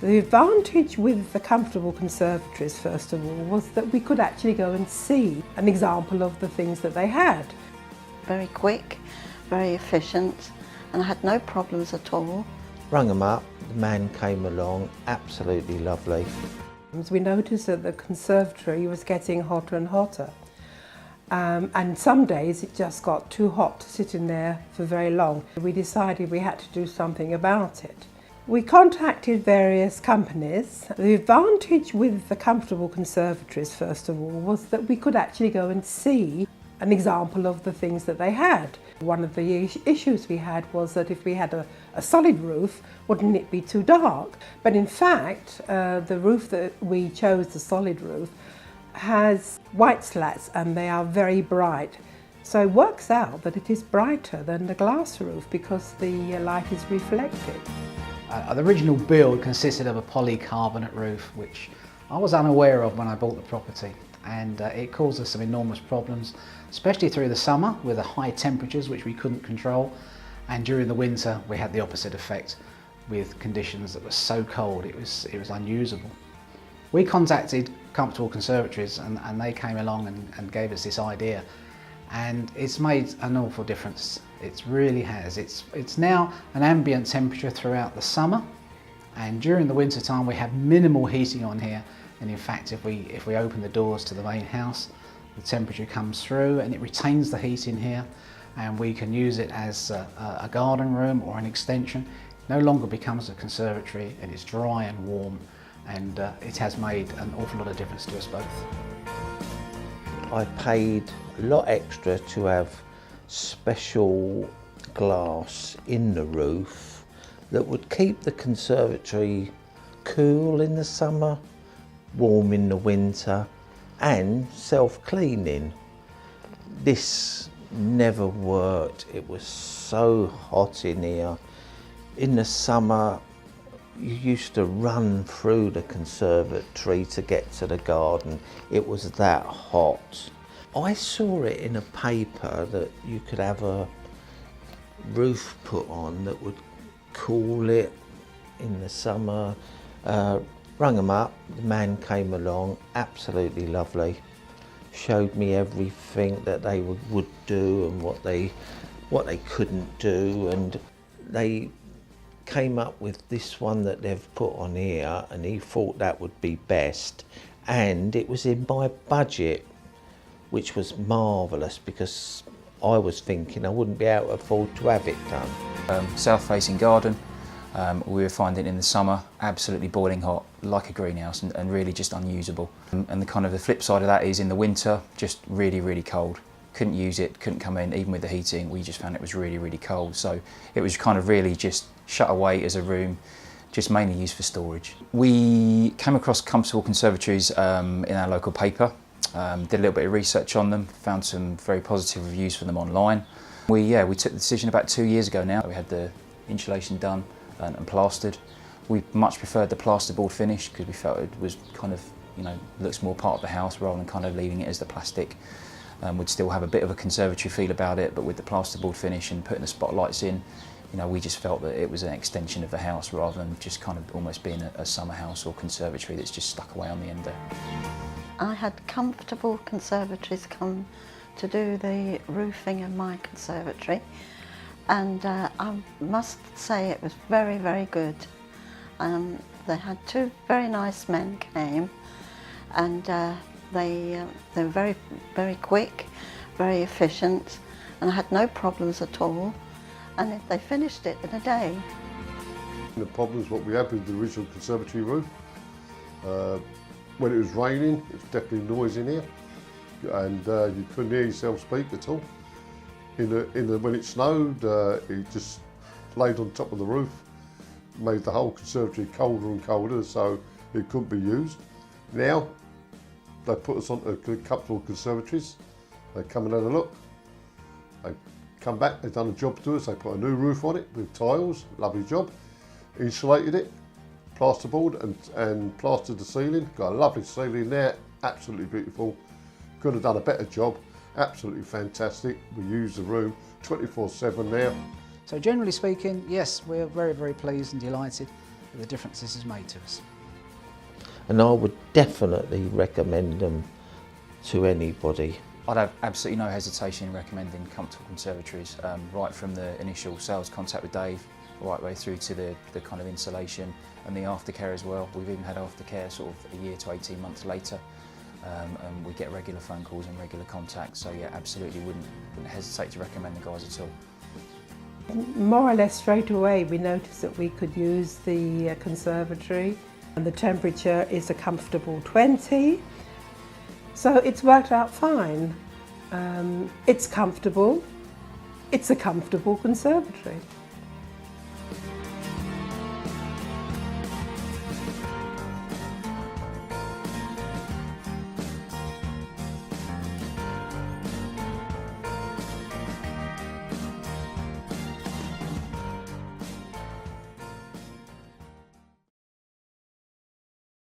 The advantage with the Comfortable Conservatories, first of all, was that we could actually go and see an example of the things that they had. Very quick, very efficient, and I had no problems at all. Rung them up, the man came along, absolutely lovely. We noticed that the conservatory was getting hotter and hotter. And some days it just got too hot to sit in there for very long. We decided we had to do something about it. We contacted various companies. The advantage with the Comfortable Conservatories, first of all, was that we could actually go and see an example of the things that they had. One of the issues we had was that if we had a solid roof, wouldn't it be too dark? But in fact, the roof that we chose, the solid roof, has white slats and they are very bright. So it works out that it is brighter than the glass roof because the light is reflected. The original build consisted of a polycarbonate roof, which I was unaware of when I bought the property, and it caused us some enormous problems, especially through the summer with the high temperatures which we couldn't control, and during the winter we had the opposite effect with conditions that were so cold it was unusable. We contacted Comfortable Conservatories and they came along and gave us this idea, and it's made an awful difference. It really has. It's now an ambient temperature throughout the summer, and during the winter time we have minimal heating on here, and in fact if we open the doors to the main house, the temperature comes through and it retains the heat in here, and we can use it as a garden room or an extension. It no longer becomes a conservatory, and it's dry and warm, and it has made an awful lot of difference to us both. I paid a lot extra to have special glass in the roof that would keep the conservatory cool in the summer, warm in the winter, and self-cleaning. This never worked. It was so hot in here. In the summer, you used to run through the conservatory to get to the garden. It was that hot. I saw it in a paper that you could have a roof put on that would cool it in the summer. Rung them up, the man came along, absolutely lovely. Showed me everything that they would do and what they couldn't do, and they came up with this one that they've put on here, and he thought that would be best, and it was in my budget, which was marvellous because I was thinking I wouldn't be able to afford to have it done. South-facing garden. We were finding in the summer absolutely boiling hot, like a greenhouse, and really just unusable. And the flip side of that is in the winter, just really, really cold. Couldn't use it, couldn't come in, even with the heating, we just found it was really, really cold. So it was really just shut away as a room, just mainly used for storage. We came across Comfortable Conservatories in our local paper, did a little bit of research on them, found some very positive reviews for them online. We took the decision about 2 years ago now. We had the insulation done and plastered. We much preferred the plasterboard finish because we felt it was looks more part of the house rather than leaving it as the plastic. Would still have a bit of a conservatory feel about it, but with the plasterboard finish and putting the spotlights in, we just felt that it was an extension of the house rather than just almost being a summer house or conservatory that's just stuck away on the end there. I had Comfortable Conservatories come to do the roofing in my conservatory, and I must say it was very, very good. They had two very nice men came, and they were very, very quick, very efficient, and I had no problems at all, and they finished it in a day. The problems what we had with the original conservatory roof, when it was raining, it was definitely noise in here, and you couldn't hear yourself speak at all. When it snowed, it just laid on top of the roof, made the whole conservatory colder and colder, so it couldn't be used. Now, they put us on a Comfortable Conservatories. They come and had a look. They come back, they've done a job to us. They put a new roof on it with tiles, lovely job. Insulated it, plasterboard and plastered the ceiling. Got a lovely ceiling there, absolutely beautiful. Could have done a better job, absolutely fantastic. We use the room 24/7 now. So generally speaking, yes, we're very, very pleased and delighted. the difference this has made to us. And I would definitely recommend them to anybody. I'd have absolutely no hesitation in recommending Comfortable Conservatories, right from the initial sales contact with Dave, right way through to the kind of installation and the aftercare as well. We've even had aftercare sort of a year to 18 months later, and we get regular phone calls and regular contacts, so yeah, absolutely wouldn't hesitate to recommend the guys at all. More or less straight away we noticed that we could use the conservatory, and the temperature is a comfortable 20. So it's worked out fine. It's comfortable. It's a comfortable conservatory.